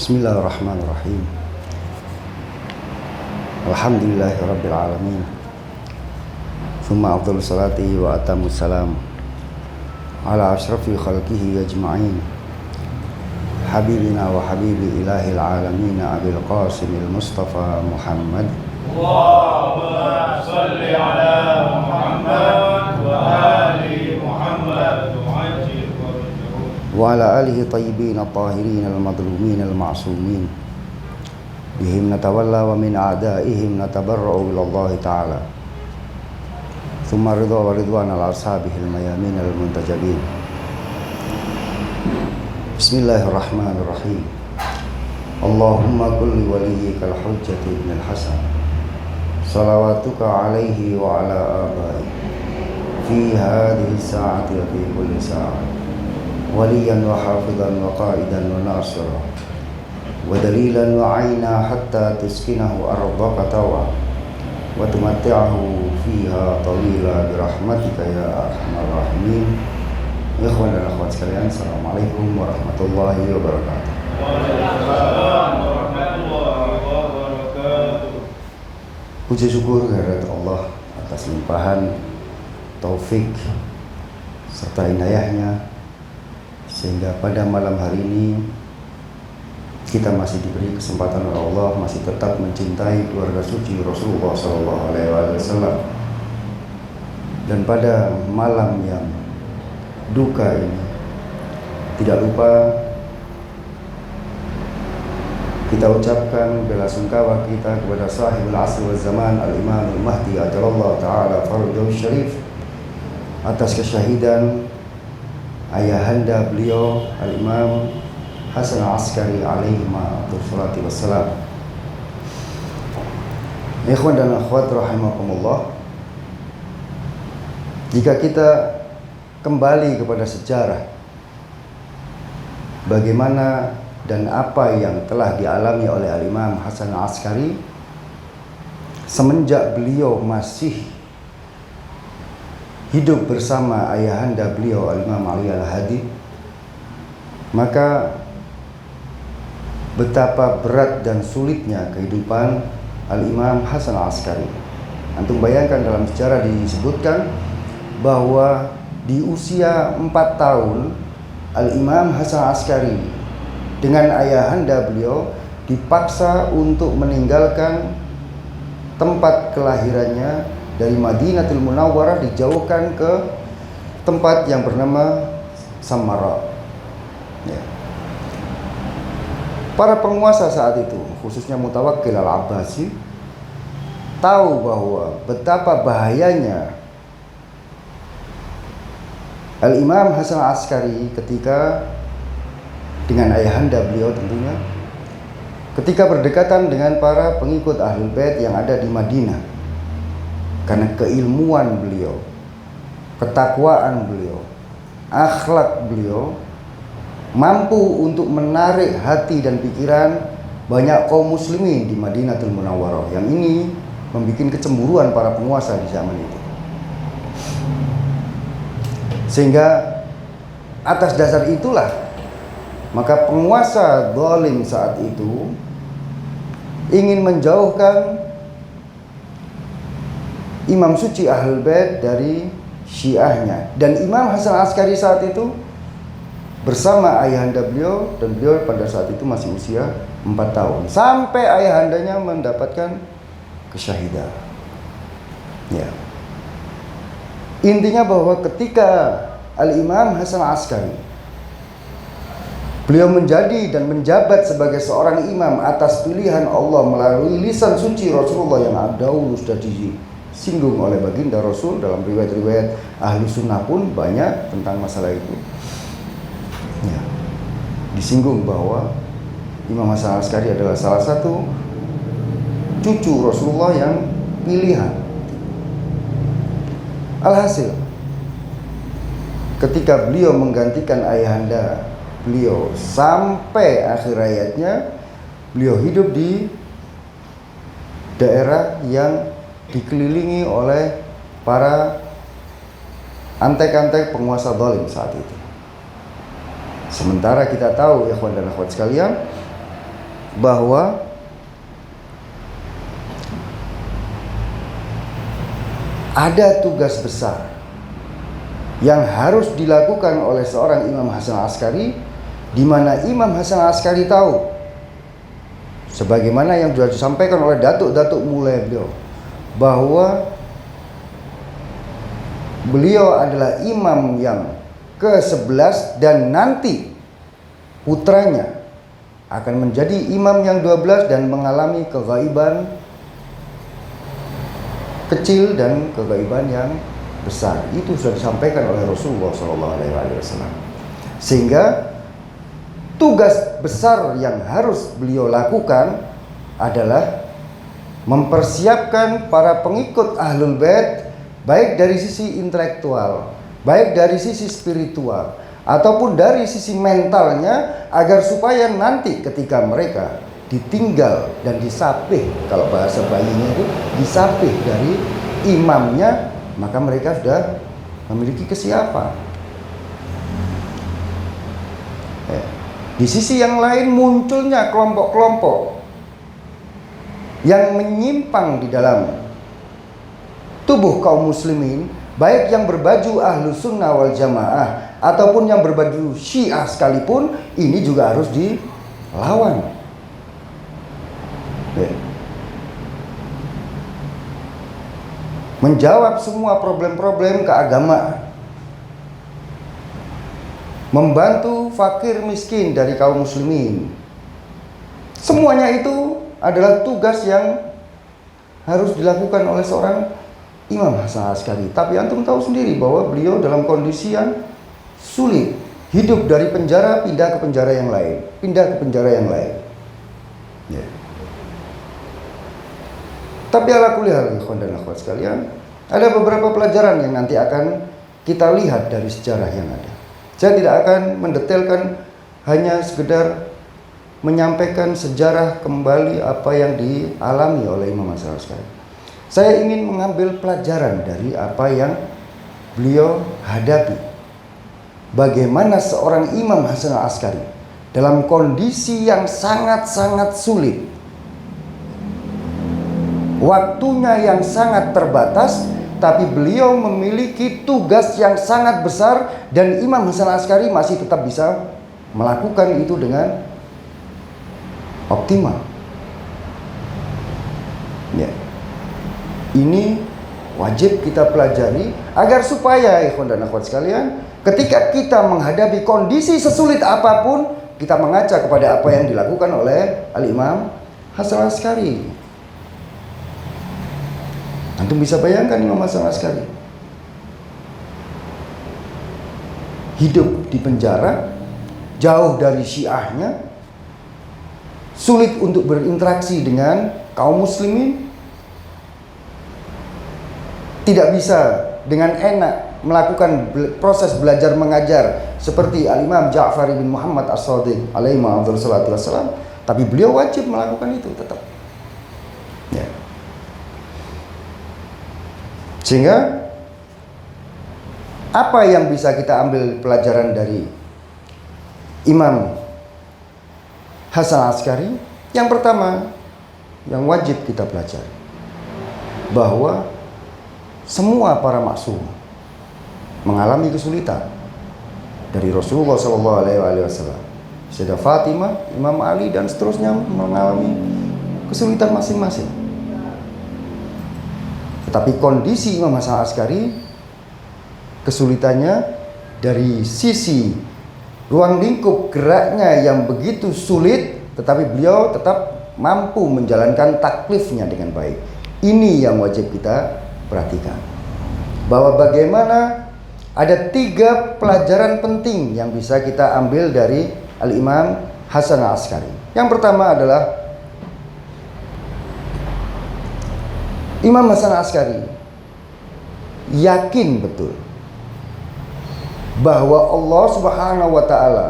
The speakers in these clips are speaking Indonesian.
Bismillahirrahmanirrahim. Alhamdulillahirabbil alamin. Tsumma afdhalus salati wa atammus salam ala asyrafil khalqihi ajma'in. Habibina wa habibi ilahil alamin Abil Qasimil Mustafa Muhammad. Allahumma shalli ala Muhammad wa ali Muhammad Wa ala alihi tayyibin at-tahirin al-madlumin al-ma'sumin. Bihim natawalla wa min a'daihim natabarra'u ila Allah ta'ala. Thumma ridha wa ridwan al-ashabihil mayamin al-muntajabin. Bismillahirrahmanirrahim. Allahumma kulli waliyyika al-hujjati ibn al-Hasan, salawatuka alaihi wa ala abai fi hadhihi sa'ati wa fi kulli sa'ati waliyan wa hafidhan wa qa'idan wa nasira wa dalilan wa aina hatta tuskinahu ardaka tawa wa tumatti'ahu fiha tawila birahmatika ya arhamar rahimin. Ikhwan dan akhwat sekalian, assalamualaikum warahmatullahi wabarakatuh. Waalaikumsalam warahmatullahi wabarakatuh. Puji syukur kehadirat Allah atas limpahan taufik serta inayahnya, sehingga pada malam hari ini kita masih diberi kesempatan oleh Allah masih tetap mencintai keluarga suci Rasulullah SAW. Dan pada malam yang duka ini, tidak lupa kita ucapkan belasungkawa kita kepada sahibul asr wal zaman al-Imam al-Mahdi ajalallahu ta'ala farajahu syarif atas kesyahidan ayahanda beliau Al-Imam Hasan Al-Askari alaihi salatu wassalam. Ikhwan dan akhwat rahimakumullah, jika kita kembali kepada sejarah bagaimana dan apa yang telah dialami oleh Al-Imam Hasan Al-Askari semenjak beliau masih hidup bersama ayahanda beliau Al-Imam Ali Al-Hadi, maka betapa berat dan sulitnya kehidupan Al-Imam Hasan Al-Askari. Antum bayangkan, dalam sejarah disebutkan bahwa di usia 4 tahun Al-Imam Hasan Al-Askari dengan ayahanda beliau dipaksa untuk meninggalkan tempat kelahirannya dari Madinatul Munawwarah, dijauhkan ke tempat yang bernama Samarra. Ya. Para penguasa saat itu, khususnya Mutawakkil Al-Abbasi, tahu bahwa betapa bahayanya Al-Imam Hasan Al-Askari ketika dengan ayahanda beliau tentunya, ketika berdekatan dengan para pengikut Ahlul Bait yang ada di Madinah. Karena keilmuan beliau, ketakwaan beliau, akhlak beliau mampu untuk menarik hati dan pikiran banyak kaum muslimin di Madinatul Munawwarah, yang ini membuat kecemburuan para penguasa di zaman itu. Sehingga atas dasar itulah maka penguasa zalim saat itu ingin menjauhkan Imam suci Ahlul Bait dari Syiahnya. Dan Imam Hasan Al-Askari saat itu bersama ayahanda beliau, dan beliau pada saat itu masih usia 4 tahun, sampai ayahandanya mendapatkan kesyahidan. Ya. Intinya bahwa ketika Al-Imam Hasan Al-Askari beliau menjadi dan menjabat sebagai seorang imam atas pilihan Allah melalui lisan suci Rasulullah yang dahulu sudah disinggung oleh baginda Rasul, dalam riwayat-riwayat ahli sunnah pun banyak tentang masalah itu. Ya. Disinggung bahwa Imam Hasan Al-Askari adalah salah satu cucu Rasulullah yang pilihan. Alhasil, ketika beliau menggantikan ayahanda beliau sampai akhir hayatnya, beliau hidup di daerah yang dikelilingi oleh para antek-antek penguasa zalim saat itu. Sementara kita tahu, ya ikhwan dan akhwat sekalian, bahwa ada tugas besar yang harus dilakukan oleh seorang Imam Hasan Al-Askari, di mana Imam Hasan Al-Askari tahu, sebagaimana yang sudah disampaikan oleh datuk-datuk mulai beliau, bahwa beliau adalah imam yang ke-11 dan nanti putranya akan menjadi imam yang 12 dan mengalami keghaiban kecil dan keghaiban yang besar. Itu sudah disampaikan oleh Rasulullah SAW. Sehingga tugas besar yang harus beliau lakukan adalah mempersiapkan para pengikut Ahlul Bait, baik dari sisi intelektual, baik dari sisi spiritual, ataupun dari sisi mentalnya, agar supaya nanti ketika mereka ditinggal dan disapih, kalau bahasa bayinya itu disapih dari imamnya, maka mereka sudah memiliki kesiapan. Di sisi yang lain munculnya kelompok-kelompok yang menyimpang di dalam tubuh kaum muslimin, baik yang berbaju Ahlus Sunnah wal Jamaah ataupun yang berbaju Syiah sekalipun, ini juga harus dilawan. Menjawab semua problem-problem keagamaan, membantu fakir miskin dari kaum muslimin, semuanya itu adalah tugas yang harus dilakukan oleh seorang Imam Hasan Al-Askari. Tapi antum tahu sendiri bahwa beliau dalam kondisi yang sulit, hidup dari penjara pindah ke penjara yang lain, pindah ke penjara yang lain. Ya. Tapi ala kulli hal, ikhwan dan akhwat sekalian, ada beberapa pelajaran yang nanti akan kita lihat dari sejarah yang ada. Saya tidak akan mendetailkan, hanya sekedar menyampaikan sejarah kembali apa yang dialami oleh Imam Hasan Al-Askari. Saya ingin mengambil pelajaran dari apa yang beliau hadapi. Bagaimana seorang Imam Hasan Al-Askari dalam kondisi yang sangat-sangat sulit, waktunya yang sangat terbatas, tapi beliau memiliki tugas yang sangat besar, dan Imam Hasan Al-Askari masih tetap bisa melakukan itu dengan optimal. Ya. Ini wajib kita pelajari agar supaya, ikhwan dan akhwat sekalian, ketika kita menghadapi kondisi sesulit apapun, kita mengaca kepada apa yang dilakukan oleh Al-Imam Hasan Al-Askari. Antum bisa bayangkan Imam Hasan Al-Askari hidup di penjara, jauh dari syiahnya, sulit untuk berinteraksi dengan kaum muslimin, tidak bisa dengan enak melakukan proses belajar mengajar seperti Al-Imam Ja'far bin Muhammad As-Shadiq alaihi salatu wassalam, tapi beliau wajib melakukan itu tetap. Ya. Sehingga apa yang bisa kita ambil pelajaran dari Imam Hasan Al-Askari? Yang pertama, yang wajib kita pelajari, bahwa semua para maksum mengalami kesulitan, dari Rasulullah SAW, Sayyidah Fatimah, Imam Ali, dan seterusnya mengalami kesulitan masing-masing. Tetapi kondisi Imam Hasan Al-Askari, kesulitannya dari sisi ruang lingkup geraknya yang begitu sulit, tetapi beliau tetap mampu menjalankan taklifnya dengan baik. Ini yang wajib kita perhatikan, bahwa bagaimana ada 3 pelajaran penting yang bisa kita ambil dari Al-Imam Hasan Al-Askari. Yang pertama adalah Imam Hasan Al-Askari yakin betul bahwa Allah Subhanahu wa ta'ala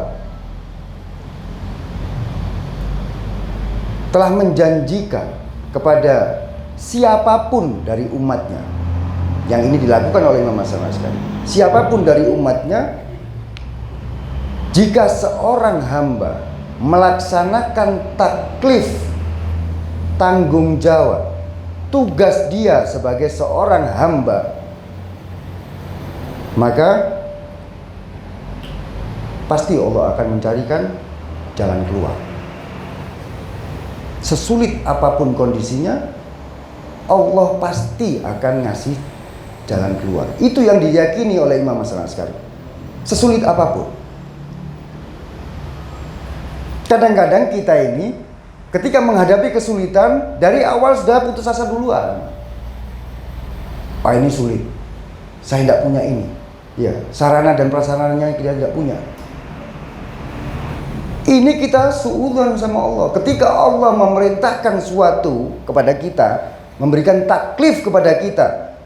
telah menjanjikan kepada siapapun dari umatnya, yang ini dilakukan oleh Imam Hasan Al-Askari, siapapun dari umatnya, jika seorang hamba melaksanakan taklif, tanggung jawab, tugas dia sebagai seorang hamba, maka pasti Allah akan mencarikan jalan keluar. Sesulit apapun kondisinya, Allah pasti akan ngasih jalan keluar. Itu yang diyakini oleh Imam Hasan Asy'ari. Sesulit apapun. Kadang-kadang kita ini ketika menghadapi kesulitan, dari awal sudah putus asa duluan. Pak, ini sulit, saya tidak punya ini. Ya, sarana dan prasarananya kita tidak punya. Ini kita suudzon sama Allah. Ketika Allah memerintahkan suatu kepada kita, memberikan taklif kepada kita,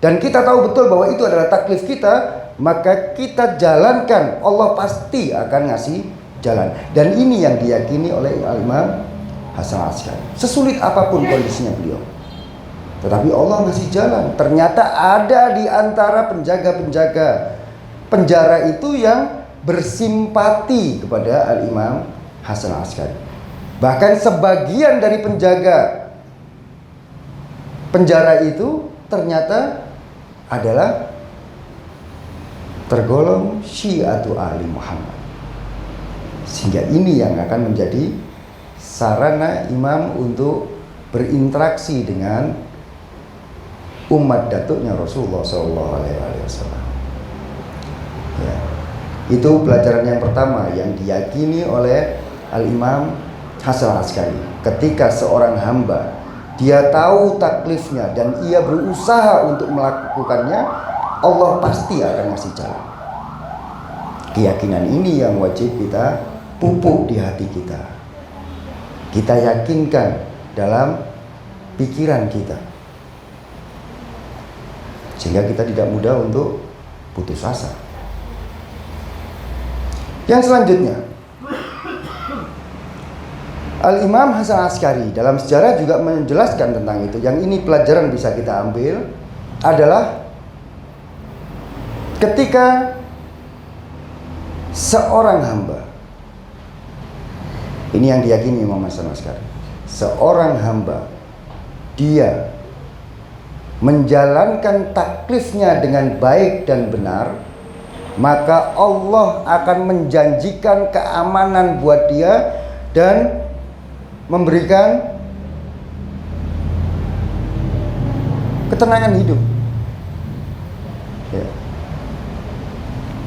dan kita tahu betul bahwa itu adalah taklif kita, maka kita jalankan. Allah pasti akan ngasih jalan. Dan ini yang diyakini oleh Imam Hasan Asy'ari. Sesulit apapun kondisinya beliau, tetapi Allah ngasih jalan. Ternyata ada di antara penjaga-penjaga penjara itu yang bersimpati kepada Al-Imam Hasan Asy'ari. Bahkan sebagian dari penjaga penjara itu ternyata adalah tergolong Syi'atu Ali Muhammad. Sehingga ini yang akan menjadi sarana imam untuk berinteraksi dengan umat datuknya Rasulullah SAW. Ya. Itu pelajaran yang pertama yang diyakini oleh Al-Imam Hasan Asy'ari. Ketika seorang hamba dia tahu taklifnya dan ia berusaha untuk melakukannya, Allah pasti akan ngasih jalan. Keyakinan ini yang wajib kita pupuk di hati kita. Kita yakinkan dalam pikiran kita, sehingga kita tidak mudah untuk putus asa. Yang selanjutnya, Al-Imam Hasan Asy'ari dalam sejarah juga menjelaskan tentang itu. Yang ini pelajaran bisa kita ambil adalah ketika seorang hamba, ini yang diyakini Imam Hasan Asy'ari, seorang hamba dia menjalankan taklifnya dengan baik dan benar, maka Allah akan menjanjikan keamanan buat dia dan memberikan ketenangan hidup. Ya.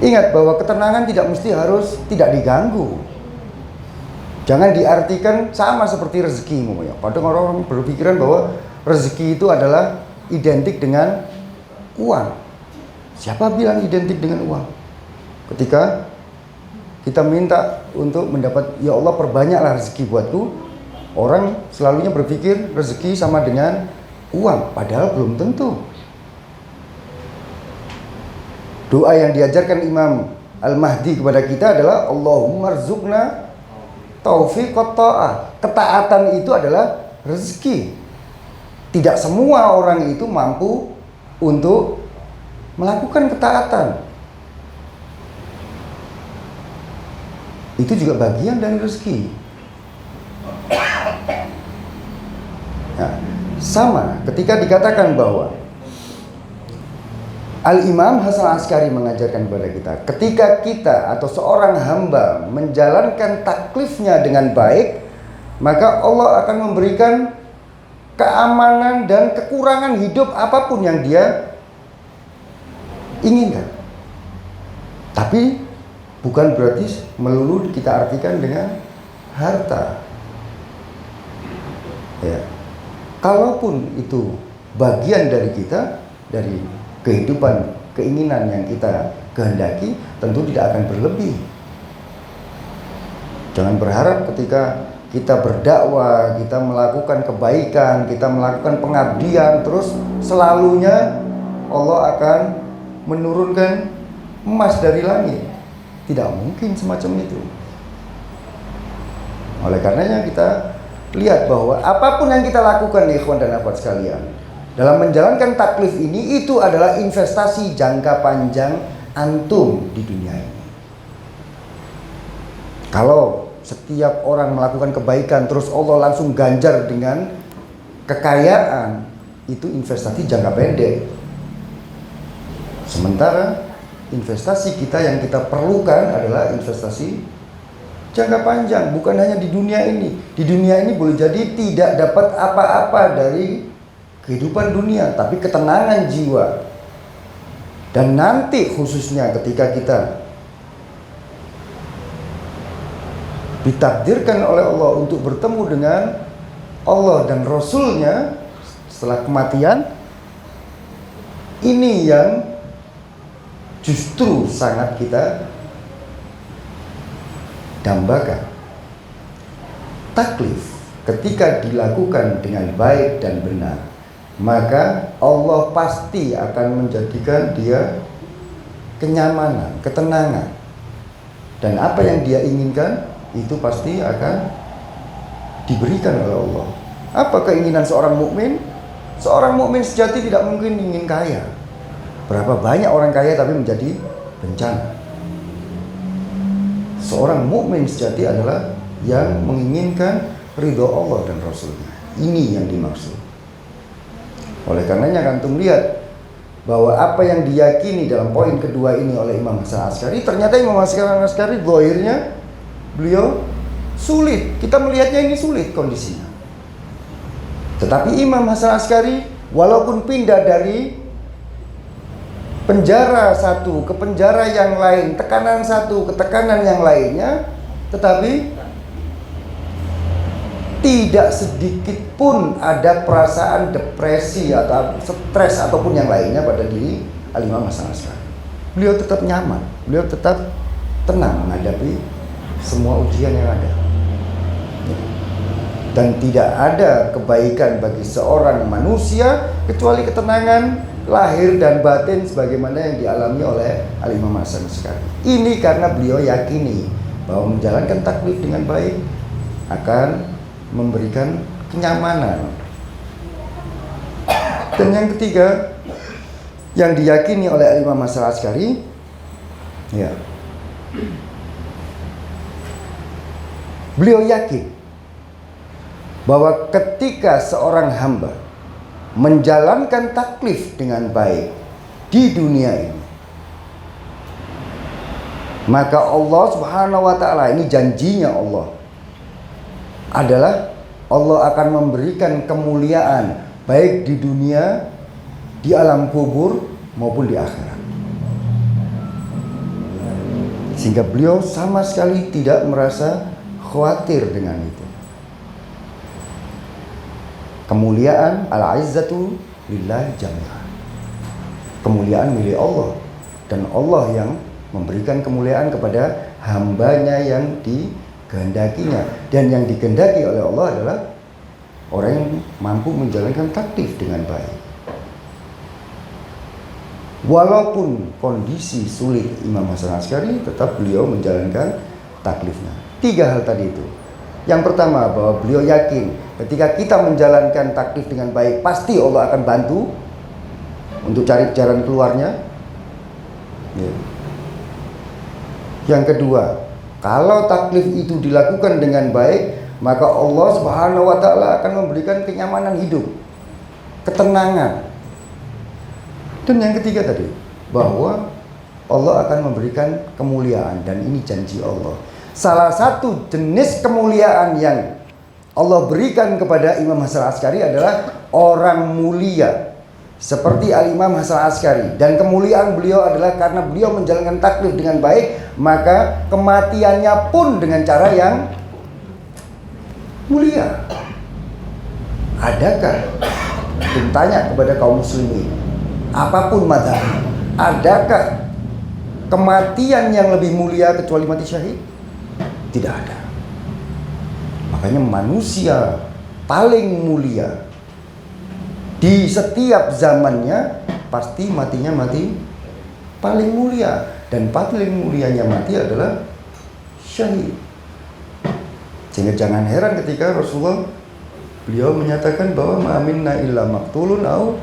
Ingat bahwa ketenangan tidak mesti harus tidak diganggu. Jangan diartikan sama seperti rezeki. Padahal orang berpikiran bahwa rezeki itu adalah identik dengan uang. Siapa bilang identik dengan uang? Ketika kita minta untuk mendapat, ya Allah perbanyaklah rezeki buatku, orang selalunya berpikir rezeki sama dengan uang, padahal belum tentu. Doa yang diajarkan Imam Al-Mahdi kepada kita adalah Allahumma rzuqna taufiqat ta'ah. Ketaatan itu adalah rezeki. Tidak semua orang itu mampu untuk melakukan ketaatan. Itu juga bagian dari rezeki. Nah, sama ketika dikatakan bahwa Al-Imam Hasan Asy'ari mengajarkan kepada kita, ketika kita atau seorang hamba menjalankan taklifnya dengan baik, maka Allah akan memberikan keamanan dan kekurangan hidup apapun yang dia inginkan. Tapi bukan berarti melulu kita artikan dengan harta. Ya. Kalaupun itu bagian dari kita, dari kehidupan, keinginan yang kita kehendaki, tentu tidak akan berlebih. Jangan berharap ketika kita berdakwah, kita melakukan kebaikan, kita melakukan pengabdian, terus selalunya Allah akan menurunkan emas dari langit. Tidak mungkin semacam itu. Oleh karenanya kita lihat bahwa apapun yang kita lakukan, ikhwan dan akhwat sekalian, dalam menjalankan taklif ini, itu adalah investasi jangka panjang antum di dunia ini. Kalau setiap orang melakukan kebaikan terus Allah langsung ganjar dengan kekayaan, itu investasi jangka pendek. Sementara investasi kita yang kita perlukan adalah investasi jangka panjang, bukan hanya di dunia ini. Di dunia ini boleh jadi tidak dapat apa-apa dari kehidupan dunia, tapi ketenangan jiwa. Dan nanti khususnya ketika kita ditakdirkan oleh Allah untuk bertemu dengan Allah dan Rasulnya setelah kematian, ini yang justru sangat kita dambakan. Taklif ketika dilakukan dengan baik dan benar, maka Allah pasti akan menjadikan dia kenyamanan, ketenangan. Dan apa yang dia inginkan itu pasti akan diberikan oleh Allah. Apa keinginan seorang mukmin? Seorang mukmin sejati tidak mungkin ingin kaya. Berapa banyak orang kaya tapi menjadi bencana. Seorang mukmin sejati adalah yang menginginkan ridho Allah dan Rasulnya. Ini yang dimaksud. Oleh karenanya antum lihat bahwa apa yang diyakini dalam poin kedua ini oleh Imam Hasan Asy'ari, ternyata Imam Hasan Asy'ari zahirnya beliau sulit. Kita melihatnya ini sulit kondisinya. Tetapi Imam Hasan Asy'ari walaupun pindah dari penjara satu ke penjara yang lain, tekanan satu ke tekanan yang lainnya, tetapi tidak sedikit pun ada perasaan depresi atau stres ataupun yang lainnya pada diri Al-Imam Hasan Asy'ari. Beliau tetap nyaman, beliau tetap tenang menghadapi semua ujian yang ada. Dan tidak ada kebaikan bagi seorang manusia kecuali ketenangan lahir dan batin sebagaimana yang dialami oleh Al-Imam Hasan Asy'ari. Ini karena beliau yakini bahwa menjalankan taklif dengan baik akan memberikan kenyamanan. Dan yang ketiga yang diyakini oleh Al-Imam Hasan Asy'ari, ya, beliau yakin bahwa ketika seorang hamba menjalankan taklif dengan baik di dunia ini, maka Allah Subhanahu wa ta'ala, ini janjinya Allah, adalah Allah akan memberikan kemuliaan baik di dunia, di alam kubur maupun di akhirat. Sehingga beliau sama sekali tidak merasa khawatir dengan itu. Kemuliaan al-izzatu lillahi jami'an. Kemuliaan milik Allah, dan Allah yang memberikan kemuliaan kepada hambanya yang dikehendakinya. Dan yang dikehendaki oleh Allah adalah orang yang mampu menjalankan taklif dengan baik. Walaupun kondisi sulit Imam Hasan Asy'ari, tetap beliau menjalankan taklifnya. 3 hal tadi itu. Yang pertama, bahwa beliau yakin ketika kita menjalankan taklif dengan baik, pasti Allah akan bantu untuk cari jalan keluarnya. Ya. Yang kedua, kalau taklif itu dilakukan dengan baik, maka Allah Subhanahu wa ta'ala akan memberikan kenyamanan hidup, ketenangan. Dan yang ketiga tadi, bahwa Allah akan memberikan kemuliaan, dan ini janji Allah. Salah satu jenis kemuliaan yang Allah berikan kepada Imam Hasan Asy'ari adalah orang mulia seperti Al-Imam Hasan Asy'ari. Dan kemuliaan beliau adalah karena beliau menjalankan taklif dengan baik, maka kematiannya pun dengan cara yang mulia. Adakah, tanya kepada kaum muslimin, apapun madzhab, adakah kematian yang lebih mulia kecuali mati syahid? Tidak ada. Makanya manusia paling mulia di setiap zamannya pasti matinya mati paling mulia, dan paling mulianya mati adalah syahid. Sehingga jangan heran ketika Rasulullah beliau menyatakan bahwa ma minna illa maqtulun au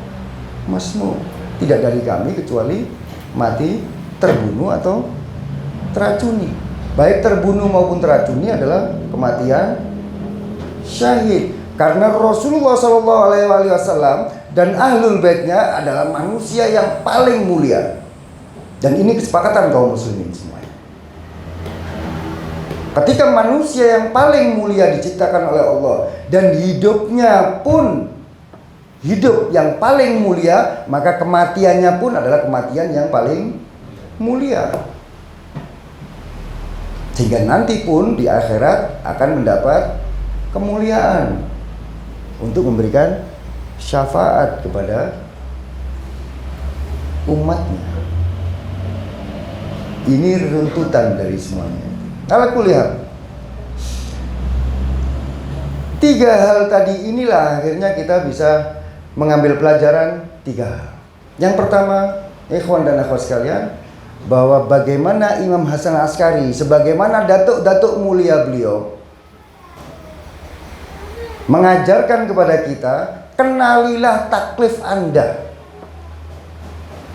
masmu. Tidak dari kami kecuali mati terbunuh atau teracuni. baik terbunuh maupun teracuni adalah kematian syahid. Karena Rasulullah SAW dan ahlul baitnya adalah manusia yang paling mulia. Dan ini kesepakatan kaum muslimin semuanya. Ketika manusia yang paling mulia diciptakan oleh Allah dan hidupnya pun hidup yang paling mulia, maka kematiannya pun adalah kematian yang paling mulia. Sehingga nanti pun di akhirat akan mendapat kemuliaan untuk memberikan syafaat kepada umatnya. Ini runtutan dari semuanya. Kalau kulihat 3 hal tadi inilah akhirnya kita bisa mengambil pelajaran 3 hal. Yang pertama, ikhwan dan akhwat sekalian, bahwa bagaimana Imam Hasan Askari sebagaimana datuk-datuk mulia beliau mengajarkan kepada kita, kenalilah taklif Anda.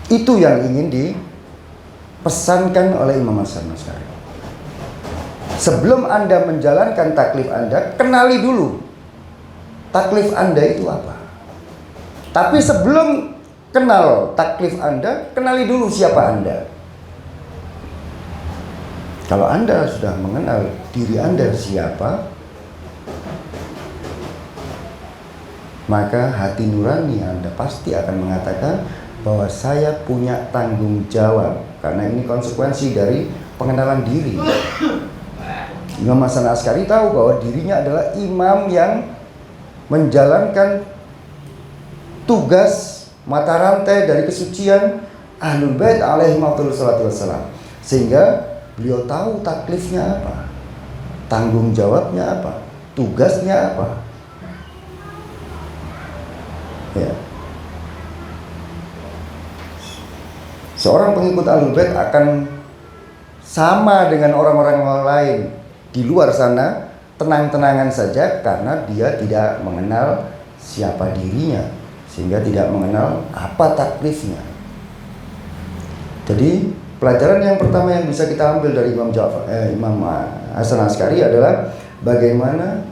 Itu yang ingin dipesankan oleh Imam Hasan Askari. Sebelum Anda menjalankan taklif Anda, kenali dulu taklif Anda itu apa. Tapi sebelum kenal taklif Anda, kenali dulu siapa Anda. Kalau Anda sudah mengenal diri Anda siapa, maka hati nurani Anda pasti akan mengatakan bahwa saya punya tanggung jawab. Karena ini konsekuensi dari pengenalan diri. Imam Hasan Askari tahu bahwa dirinya adalah imam yang menjalankan tugas mata rantai dari kesucian Ahlul Bait alaihi wassalam. Sehingga beliau tahu taklifnya apa, tanggung jawabnya apa, tugasnya apa. Ya. Seorang pengikut Ahlul Bait akan sama dengan orang-orang lain di luar sana, tenang-tenangan saja karena dia tidak mengenal siapa dirinya, sehingga tidak mengenal apa taklifnya. Jadi pelajaran yang pertama yang bisa kita ambil dari Imam Hasan Askari adalah bagaimana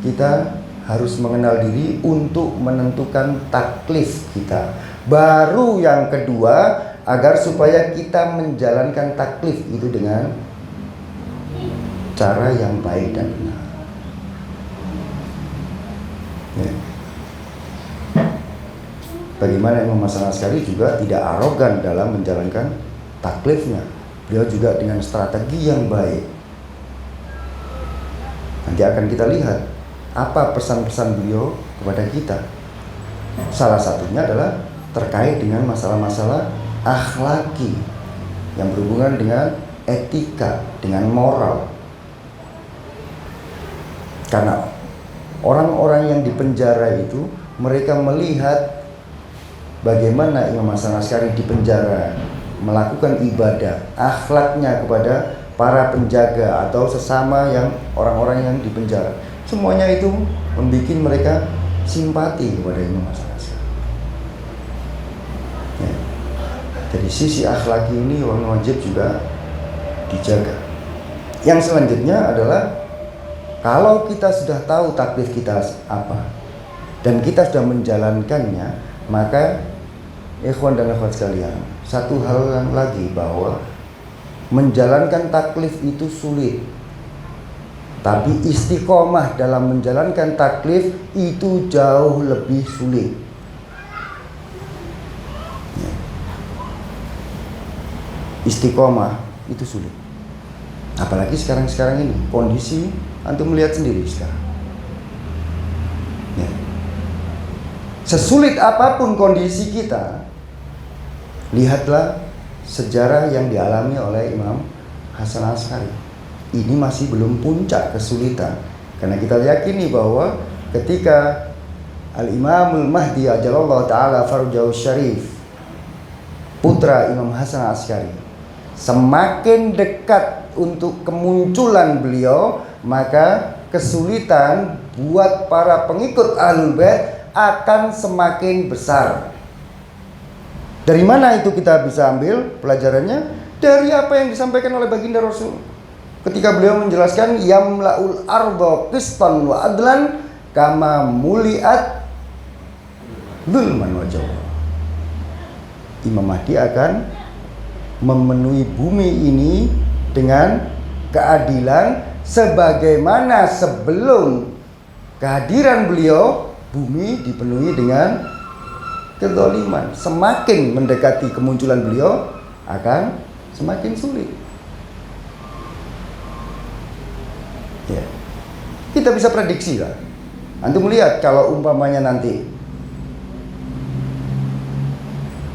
kita harus mengenal diri untuk menentukan taklif kita. Baru yang kedua, agar supaya kita menjalankan taklif itu dengan cara yang baik dan benar. Ya. Bagaimana Imam Hasan Askari juga tidak arogan dalam menjalankan taklifnya. Beliau juga dengan strategi yang baik. Nanti akan kita lihat apa pesan-pesan beliau kepada kita. Salah satunya adalah terkait dengan masalah-masalah akhlaki yang berhubungan dengan etika, dengan moral. Karena orang-orang yang dipenjara itu, mereka melihat bagaimana Imam Hasan Askari di penjara melakukan ibadah, akhlaknya kepada para penjaga atau sesama yang orang-orang yang dipenjara. Semuanya itu membuat mereka simpati kepada Imam Hasan Askari. Ya. Jadi sisi akhlaki ini wajib juga dijaga. Yang selanjutnya adalah kalau kita sudah tahu taklif kita apa dan kita sudah menjalankannya, maka ikhwan dan akhwat sekalian, satu hal lagi bahwa menjalankan taklif itu sulit. Tapi istiqomah dalam menjalankan taklif itu jauh lebih sulit. Istiqomah itu sulit. Apalagi sekarang ini kondisi antum melihat sendiri sekarang. Ya. Sesulit apapun kondisi kita, lihatlah sejarah yang dialami oleh Imam Hasan Askari. Ini masih belum puncak kesulitan, karena kita yakini bahwa ketika Al-Imamul Mahdi ajalallahu ta'ala farjahu syarif, putra Imam Hasan Askari, semakin dekat untuk kemunculan beliau, maka kesulitan buat para pengikut Ahlul Bait akan semakin besar. Dari mana itu kita bisa ambil pelajarannya? Dari apa yang disampaikan oleh baginda Rasul ketika beliau menjelaskan yamlaul ardo qistan wa adlan kama muliat dzulman wa jawra. Imam Mahdi akan memenuhi bumi ini dengan keadilan sebagaimana sebelum kehadiran beliau bumi dipenuhi dengan kezaliman. Semakin mendekati kemunculan beliau akan semakin sulit. Ya. Kita bisa prediksi lah. Antum melihat kalau umpamanya nanti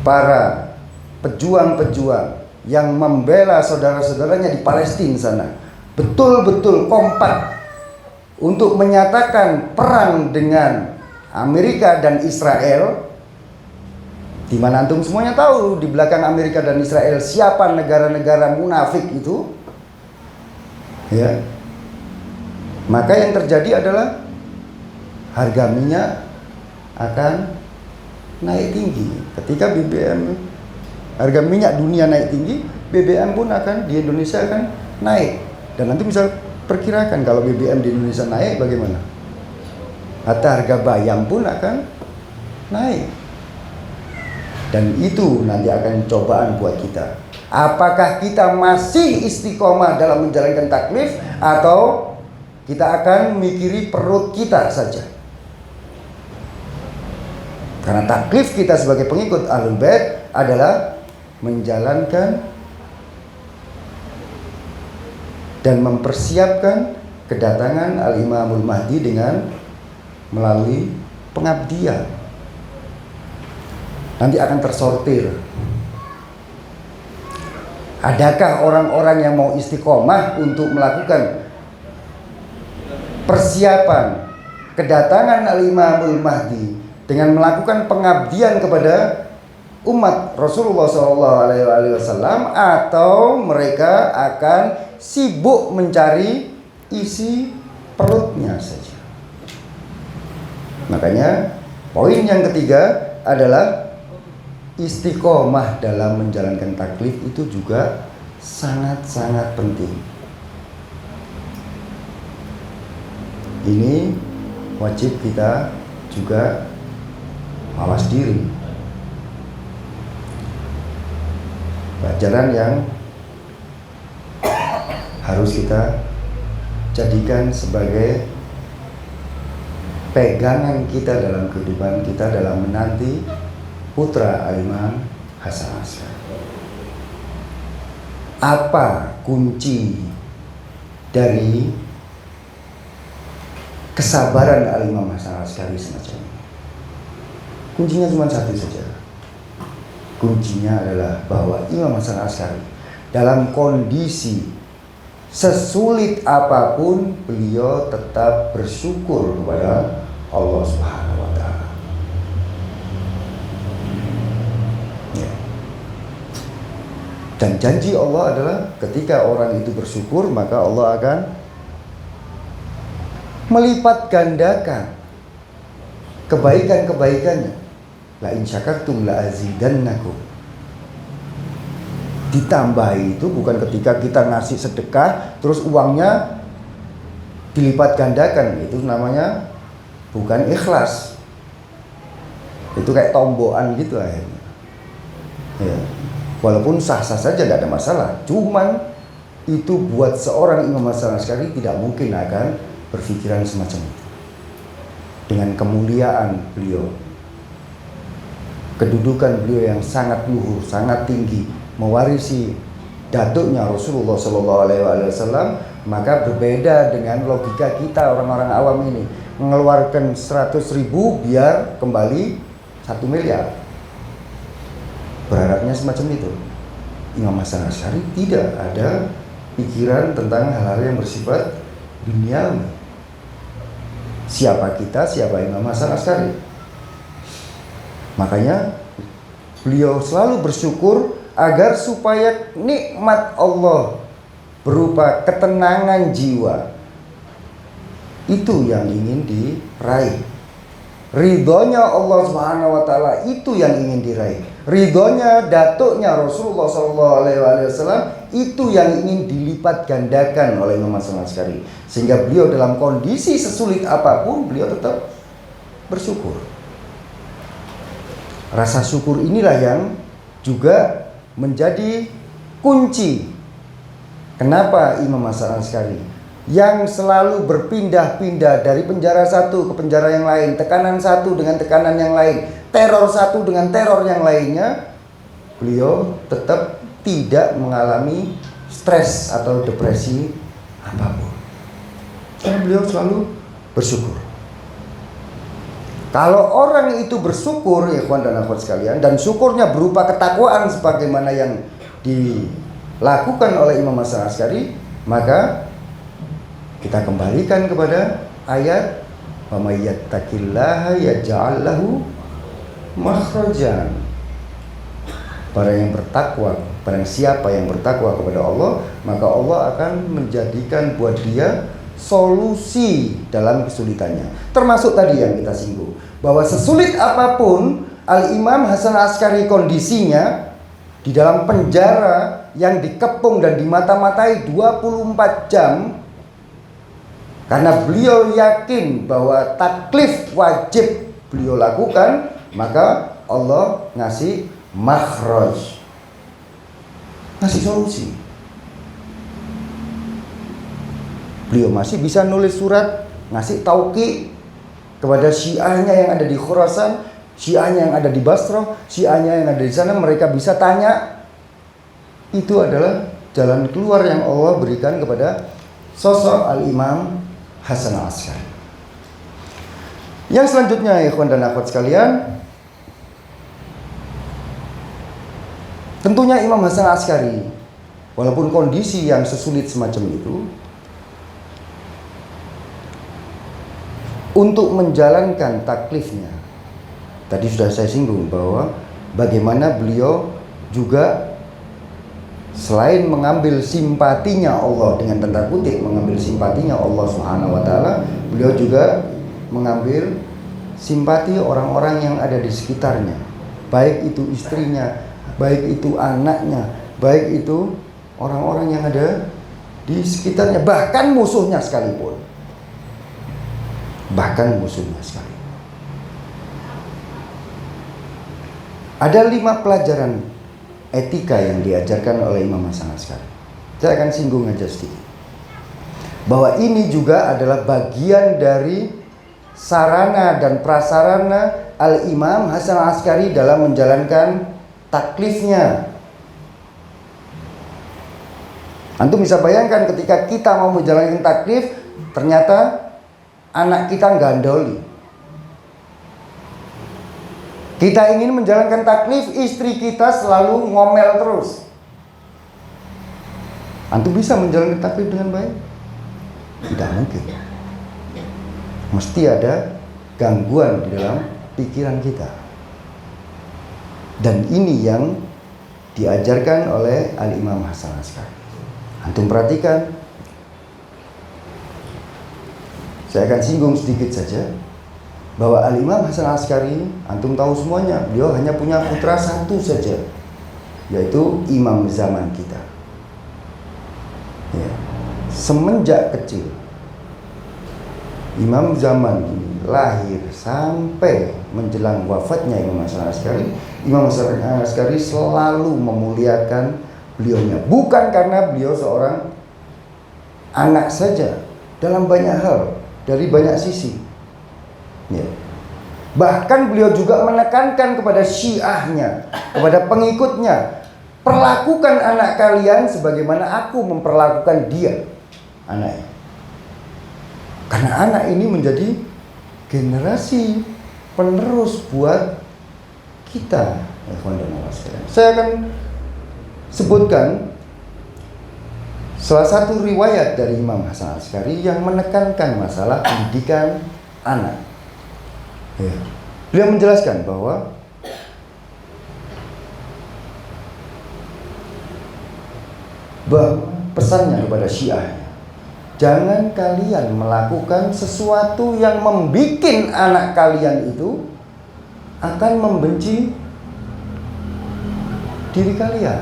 para pejuang-pejuang yang membela saudara-saudaranya di Palestina sana betul-betul kompak untuk menyatakan perang dengan Amerika dan Israel, di mana antum semuanya tahu di belakang Amerika dan Israel siapa negara-negara munafik itu, ya. Maka yang terjadi adalah harga minyak akan naik tinggi. Ketika harga minyak dunia naik tinggi, BBM pun akan di Indonesia akan naik. Dan nanti bisa perkirakan kalau BBM di Indonesia naik bagaimana? Hatta harga bayam pun akan naik. Dan itu nanti akan cobaan buat kita. Apakah kita masih istiqomah dalam menjalankan taklif atau kita akan mikiri perut kita saja? Karena taklif kita sebagai pengikut Ahlul Bait adalah menjalankan dan mempersiapkan kedatangan Al-Imamul Mahdi dengan melalui pengabdian. Nanti akan tersortir. Adakah orang-orang yang mau istiqomah untuk melakukan persiapan kedatangan Al-Imamul Mahdi dengan melakukan pengabdian kepada umat Rasulullah SAW, atau mereka akan sibuk mencari isi perutnya saja? Makanya poin yang ketiga adalah istiqomah dalam menjalankan taklif itu juga sangat-sangat penting. Ini wajib kita juga mawas diri. Pelajaran yang harus kita jadikan sebagai pegangan kita dalam kehidupan kita dalam menanti putra Al-Imam Hasan Asy'ari. Apa kunci dari kesabaran Al-Imam Hasan Asy'ari semacam ini? Kuncinya cuma satu saja. Kuncinya adalah bahwa Imam Hasan Asy'ari dalam kondisi sesulit apapun beliau tetap bersyukur kepada Allah Subhanahu wa taala. Ya. Dan janji Allah adalah ketika orang itu bersyukur maka Allah akan melipat gandakan kebaikan-kebaikannya. La in syakartum la azidannakum. Ditambah itu bukan ketika kita ngasih sedekah terus uangnya dilipat gandakan, itu namanya bukan ikhlas. Itu kayak tombokan gitu akhirnya. Ya. Walaupun sah-sah saja tidak ada masalah. Cuman itu buat seorang Imam Hasan Asy'ari tidak mungkin akan berpikiran semacam itu. Dengan kemuliaan beliau, kedudukan beliau yang sangat luhur, sangat tinggi, mewarisi datuknya Rasulullah SAW, maka berbeda dengan logika kita orang-orang awam ini mengeluarkan 100.000 biar kembali 1 miliar. Berharapnya semacam itu. Imam Hasan Asy'ari tidak ada pikiran tentang hal-hal yang bersifat duniawi. Siapa kita, siapa Imam Hasan Asy'ari? Makanya beliau selalu bersyukur agar supaya nikmat Allah berupa ketenangan jiwa itu yang ingin diraih. Ridhonya Allah Subhanahu wa taala itu yang ingin diraih. Ridhonya datuknya Rasulullah SAW itu yang ingin dilipat gandakan oleh Imam Hasan Asy'ari. Sehingga beliau dalam kondisi sesulit apapun beliau tetap bersyukur. Rasa syukur inilah yang juga menjadi kunci kenapa Imam Hasan Asy'ari yang selalu berpindah-pindah dari penjara satu ke penjara yang lain, tekanan satu dengan tekanan yang lain, teror satu dengan teror yang lainnya, beliau tetap tidak mengalami stres atau depresi apapun. Karena beliau selalu bersyukur. Kalau orang itu bersyukur, ya ikhwan dan akhwat sekalian, dan syukurnya berupa ketakwaan sebagaimana yang dilakukan oleh Imam Hasan Asy'ari, maka kita kembalikan kepada ayat wa may yattaqillaha yaj'al lahu makhrajan. Barang siapa yang bertakwa kepada Allah, maka Allah akan menjadikan buat dia solusi dalam kesulitannya. Termasuk tadi yang kita singgung, bahwa sesulit apapun Al-Imam Hasan Asy'ari kondisinya di dalam penjara yang dikepung dan dimata-matai 24 jam, karena beliau yakin bahwa taklif wajib beliau lakukan, maka Allah ngasih makhraj, ngasih solusi. Beliau masih bisa nulis surat, ngasih tauqi kepada syiahnya yang ada di Khurasan, syiahnya yang ada di Basrah, syiahnya yang ada di sana. Mereka bisa tanya. Itu adalah jalan keluar yang Allah berikan kepada sosok Al-Imam Hasan Asy'ari. Yang selanjutnya, ikhwan dan akhwat sekalian, tentunya Imam Hasan Asy'ari, walaupun kondisi yang sesulit semacam itu, untuk menjalankan taklifnya, tadi sudah saya singgung bahwa bagaimana beliau juga selain mengambil simpatinya Allah, dengan tanda kutip mengambil simpatinya Allah Subhanahu wa taala, beliau juga mengambil simpati orang-orang yang ada di sekitarnya, baik itu istrinya, baik itu anaknya, baik itu orang-orang yang ada di sekitarnya, bahkan musuhnya sekalipun. Bahkan musuhnya sekalipun. Ada 5 pelajaran etika yang diajarkan oleh Imam Hasan Asy'ari. Saya akan singgung aja sedikit, bahwa ini juga adalah bagian dari sarana dan prasarana Al-Imam Hasan Asy'ari dalam menjalankan taklifnya. Antum bisa bayangkan ketika kita mau menjalankan taklif, ternyata anak kita gandoli. Kita ingin menjalankan taklif, istri kita selalu ngomel terus. Antum bisa menjalankan taklif dengan baik? Tidak mungkin. Mesti ada gangguan di dalam pikiran kita. Dan ini yang diajarkan oleh Al-Imam Hasan Asy'ari. Antum perhatikan, saya akan singgung sedikit saja, bahwa Al-Imam Hasan Asy'ari, antum tahu semuanya, beliau hanya punya putra satu saja, yaitu imam zaman kita. Ya. Semenjak kecil, imam zaman ini lahir sampai menjelang wafatnya Imam Hasan Asy'ari, Imam Hasan Asy'ari selalu memuliakan beliaunya. Bukan karena beliau seorang anak saja, dalam banyak hal, dari banyak sisi. Ya. Bahkan beliau juga menekankan kepada syiahnya, kepada pengikutnya, perlakukan anak kalian sebagaimana aku memperlakukan dia, anaknya. Karena anak ini menjadi generasi penerus buat kita. Saya akan sebutkan salah satu riwayat dari Imam Hasan Asy'ari yang menekankan masalah pendidikan anak. Ya. Beliau menjelaskan bahwa pesannya kepada syiahnya, jangan kalian melakukan sesuatu yang membikin anak kalian itu akan membenci diri kalian.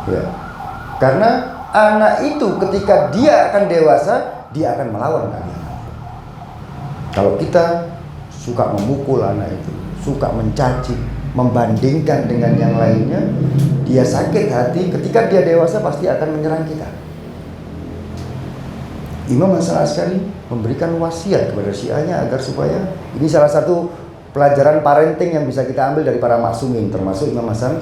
Ya. Karena anak itu ketika dia akan dewasa, dia akan melawan kalian. Kalau kita suka memukul anak itu, suka mencaci, membandingkan dengan yang lainnya, dia sakit hati, ketika dia dewasa pasti akan menyerang kita. Imam Hasan Asy'ari memberikan wasiat kepada syiahnya agar supaya, ini salah satu pelajaran parenting yang bisa kita ambil dari para maksumin, termasuk Imam Hasan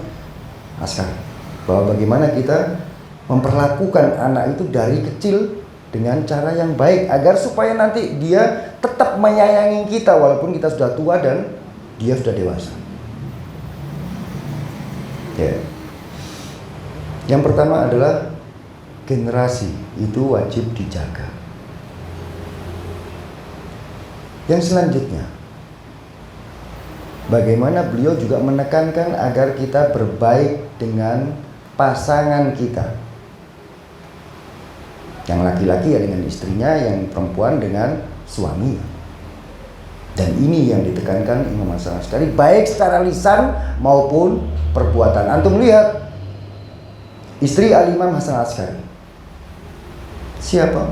Asy'ari, bahwa bagaimana kita memperlakukan anak itu dari kecil dengan cara yang baik agar supaya nanti dia tetap menyayangi kita walaupun kita sudah tua dan dia sudah dewasa. Ya. Yang pertama adalah generasi itu wajib dijaga. Yang selanjutnya, bagaimana beliau juga menekankan agar kita berbaik dengan pasangan kita. Yang laki-laki ya dengan istrinya, yang perempuan dengan suami. Dan ini yang ditekankan Imam Hasan Asy'ari baik secara lisan maupun perbuatan. Antum lihat istri Al-Imam Hasan Asy'ari siapa?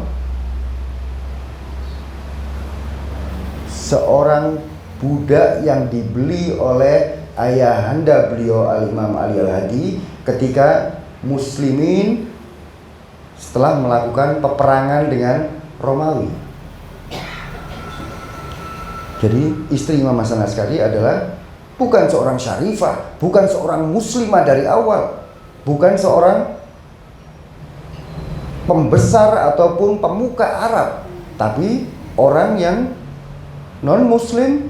Seorang budak yang dibeli oleh ayahanda beliau Al-Imam Ali Al-Hadi ketika muslimin setelah melakukan peperangan dengan Romawi. Jadi istri Imam Hasan Asy'ari adalah bukan seorang syarifah, bukan seorang muslimah dari awal, bukan seorang pembesar ataupun pemuka Arab, tapi orang yang non-muslim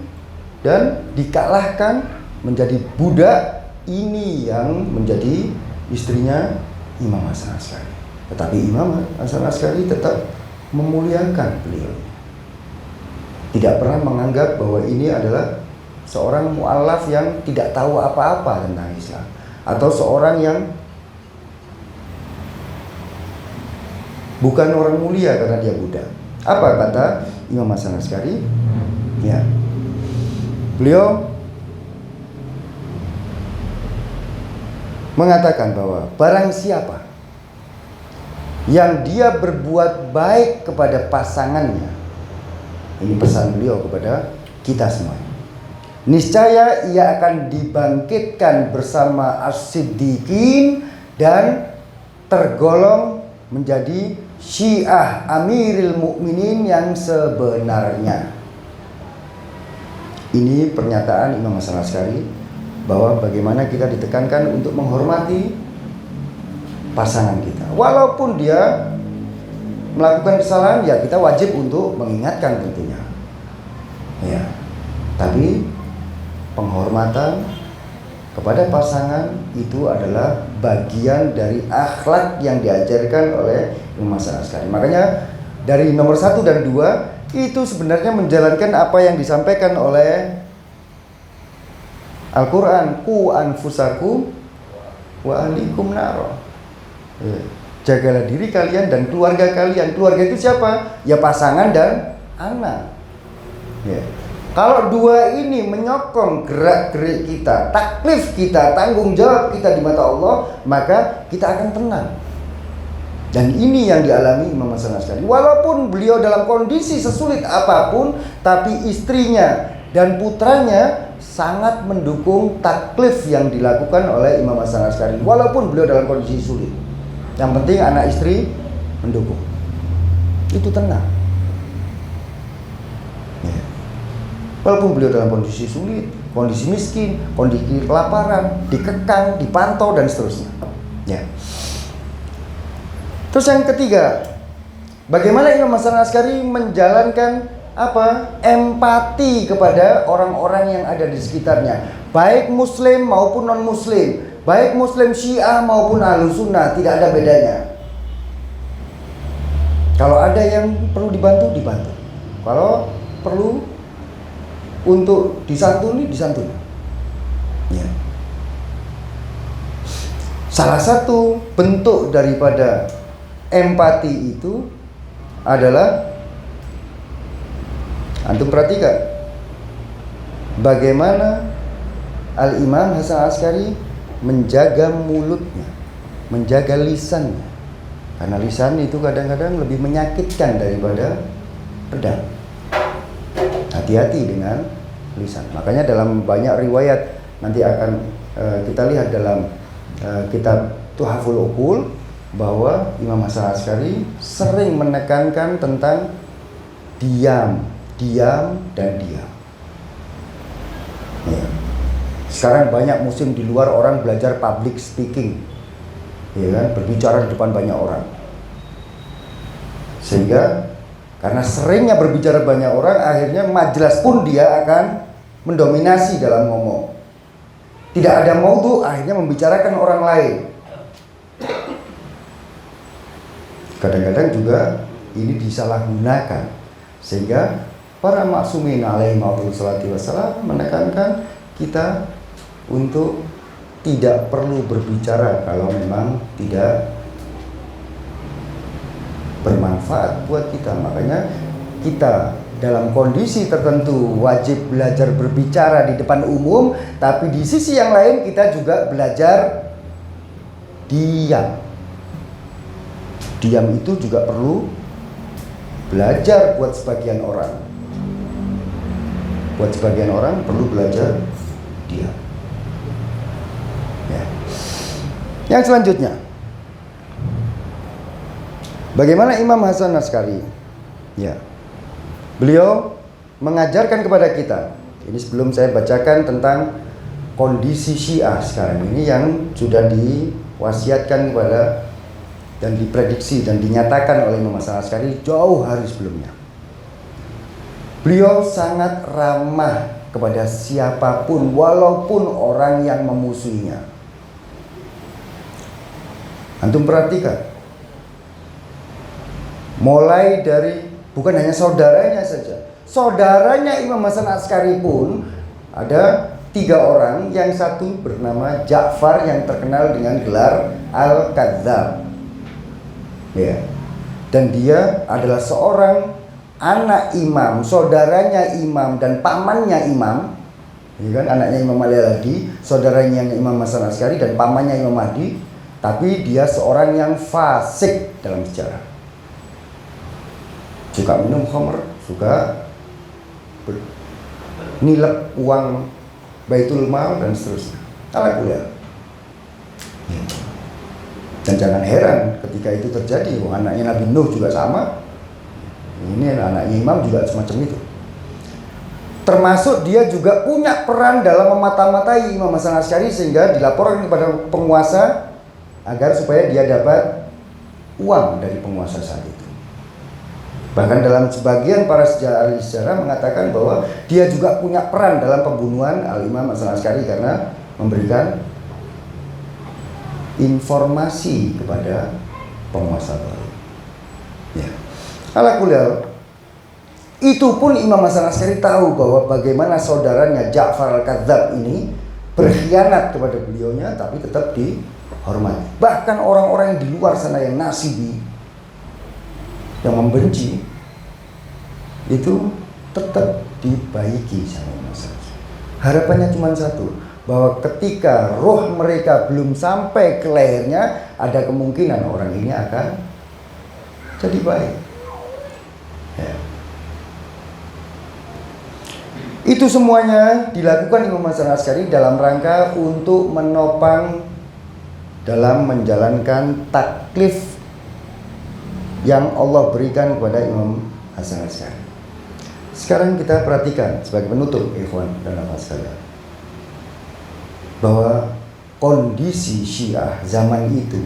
dan dikalahkan menjadi budak. Ini yang menjadi istrinya Imam Hasan Asy'ari. Tetapi Imam Hasan Asy'ari tetap memuliakan beliau, tidak pernah menganggap bahwa ini adalah seorang mu'allaf yang tidak tahu apa-apa tentang Islam, atau seorang yang bukan orang mulia karena dia budak. Apa kata Imam Hasan Asy'ari? Ya, beliau mengatakan bahwa barang siapa yang dia berbuat baik kepada pasangannya, ini pesan beliau kepada kita semua, niscaya ia akan dibangkitkan bersama as-siddiqin dan tergolong menjadi Syiah Amiril Mukminin yang sebenarnya. Ini pernyataan Imam Hasan Asy'ari bahwa bagaimana kita ditekankan untuk menghormati pasangan kita. Walaupun dia melakukan kesalahan, ya kita wajib untuk mengingatkan tentunya. Ya. Tapi penghormatan kepada pasangan itu adalah bagian dari akhlak yang diajarkan oleh Imam Hasan Asy'ari. Makanya dari nomor 1 dan 2 itu sebenarnya menjalankan apa yang disampaikan oleh Al-Quran, Qu anfusakum wa ahlikum naro. Jagalah diri kalian dan keluarga kalian. Keluarga itu siapa? Ya pasangan dan anak. Ya. Kalau dua ini menyokong gerak-gerik kita, taklif kita, tanggung jawab kita di mata Allah, maka kita akan tenang. Dan ini yang dialami Imam Hasan Asy'ari. Walaupun beliau dalam kondisi sesulit apapun, tapi istrinya dan putranya sangat mendukung taklif yang dilakukan oleh Imam Hasan Asy'ari. Walaupun beliau dalam kondisi sulit, yang penting anak istri mendukung. Itu tenang. Ya. Walaupun beliau dalam kondisi sulit, kondisi miskin, kondisi kelaparan, dikekang, dipantau dan seterusnya. Ya. Terus yang ketiga, bagaimana Imam Hasan Asy'ari menjalankan empati kepada orang-orang yang ada di sekitarnya, baik muslim maupun non muslim, baik muslim Syiah maupun Ahlus Sunnah, tidak ada bedanya. Kalau ada yang perlu dibantu, dibantu. Kalau perlu untuk disantuni, disantuni. Ya. Salah satu bentuk daripada empati itu adalah, antum perhatikan bagaimana Al-Imam Hasan Askari menjaga mulutnya, menjaga lisannya. Karena lisan itu kadang-kadang lebih menyakitkan daripada pedang. Hati-hati dengan lisan. Makanya dalam banyak riwayat, nanti akan kita lihat dalam kitab Tuhaful Uqul, bahwa Imam Hasan Askari sering menekankan tentang diam, dan diam. Ya. Sekarang banyak musim di luar orang belajar public speaking, ya kan, berbicara di depan banyak orang. Sehingga karena seringnya berbicara banyak orang, akhirnya majelis pun dia akan mendominasi dalam ngomong. Tidak ada maudhu, akhirnya membicarakan orang lain. Kadang-kadang juga ini disalahgunakan, sehingga para maksumin alaihi wassalatu wassalam menekankan kita untuk tidak perlu berbicara kalau memang tidak bermanfaat buat kita. Makanya kita dalam kondisi tertentu wajib belajar berbicara di depan umum, tapi di sisi yang lain kita juga belajar diam. Diam itu juga perlu belajar buat sebagian orang. Buat sebagian orang perlu belajar diam. Ya. Yang selanjutnya, bagaimana Imam Hasan Askari? Ya, beliau mengajarkan kepada kita. Ini sebelum saya bacakan tentang kondisi Syiah sekarang ini yang sudah diwasiatkan kepada dan diprediksi dan dinyatakan oleh Imam Hasan Askari jauh hari sebelumnya. Beliau sangat ramah kepada siapapun, walaupun orang yang memusuhinya. Antum perhatikan, mulai dari bukan hanya saudaranya saja, saudaranya Imam Hasan Askari pun ada 3 orang. Yang satu bernama Ja'far yang terkenal dengan gelar Al-Kadzdzab, ya. Dan dia adalah seorang anak imam, saudaranya imam dan pamannya imam, ya kan, anaknya Imam Ali Al-Hadi, saudaranya Imam Hasan Askari dan pamannya Imam Mahdi. Tapi dia seorang yang fasik dalam sejarah, suka minum khamr, suka nilep uang Baitul Mal dan seterusnya. Alhamdulillah. Dan jangan heran ketika itu terjadi. Anaknya Nabi Nuh juga sama. Ini anaknya imam juga semacam itu. Termasuk dia juga punya peran dalam memata-matai Imam Hasan Askari, sehingga dilaporkan kepada penguasa agar supaya dia dapat uang dari penguasa saat itu. Bahkan dalam sebagian para sejarah mengatakan bahwa dia juga punya peran dalam pembunuhan Al-Imam Hasan Askari karena memberikan informasi kepada penguasa baru. Ya. Ala kulal, itu pun Imam Hasan Askari tahu bahwa bagaimana saudaranya Ja'far Al-Kadzdzab ini berkhianat kepada beliaunya, tapi tetap dihormati. Bahkan orang-orang yang di luar sana yang nasibi, yang membenci, itu tetap dibaiki sama Imam Hasan. Harapannya cuma satu, bahwa ketika roh mereka belum sampai ke lehernya, ada kemungkinan orang ini akan jadi baik. Ya. Itu semuanya dilakukan Imam Hasan Askari dalam rangka untuk menopang dalam menjalankan taklif yang Allah berikan kepada Imam Hasan Askari. Sekarang kita perhatikan sebagai penutup, ikhwan dan akhwat sekalian, bahwa kondisi Syiah zaman itu,